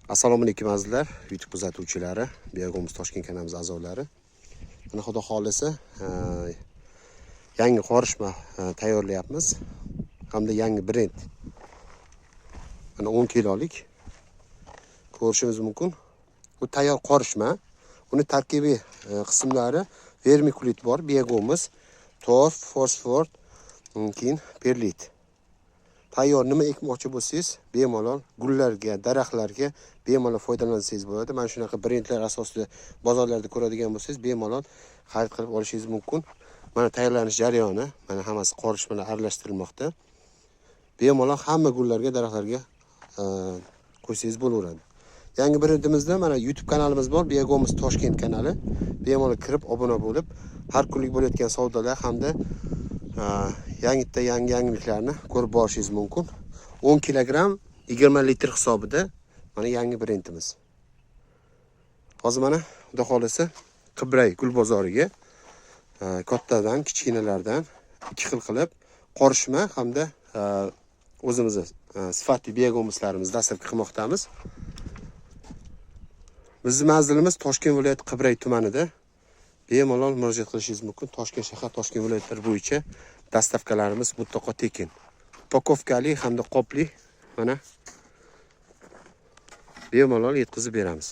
Assalomu alaykum azizlar, YouTube kuzatuvchilari, Biyog'imiz Toshkent kanalimiz a'zolari. Mana xudo xolisa yangi qorishma tayyorlayapmiz. Hamda yangi brend. Mana 10 kilolik. Ko'rishingiz mumkin. Bu tayyor qorishma. Uni tarkibiy qismlari vermikulit bor, biyog'imiz, torf, fosfor, keyin perlit. Tayyor nima ekmoqchi bo'lsangiz, bemalol gullarga, daraxtlarga bemalol foydalansangiz bo'ladi. Mana shunaqa brendlar asosida bozorlarda ko'radigan bo'lsangiz, bemalol xarid qilib olishingiz mumkin. Mana tayyorlanish jarayoni, mana hammasi qorishmalar aralashtirilmoqda. Bemalol hamma gullarga, daraxtlarga qo'ysangiz bo'laveradi. Yangi brendimizda mana YouTube kanalimiz bor, Biyog'imiz Toshkent kanali. Bemalol kirib obuna bo'lib, har kunlik bo'layotgan savdolar hamda yangiliklarni ko'rib borishingiz mumkin. 10 kilogramm 20 litr hisobida mana yangi brendimiz. Hozir mana xudo xolisa Qibray gul bozoriga kattadan, kichkinalardan ikki xil qilib qorishma hamda o'zimizni sifatli biyog'imizlarimizni dastlab qilmoqdamiz. Bizning manzilimiz Toshkent viloyati Qibray tumanida. Bemalol murojaat qilishingiz mumkin. Toshkent shahar, Toshkent viloyatlari bo'yicha dastavkalarimiz mutlaqo tekin. Upakovkali hamda qopli mana bemalol yetkazib beramiz.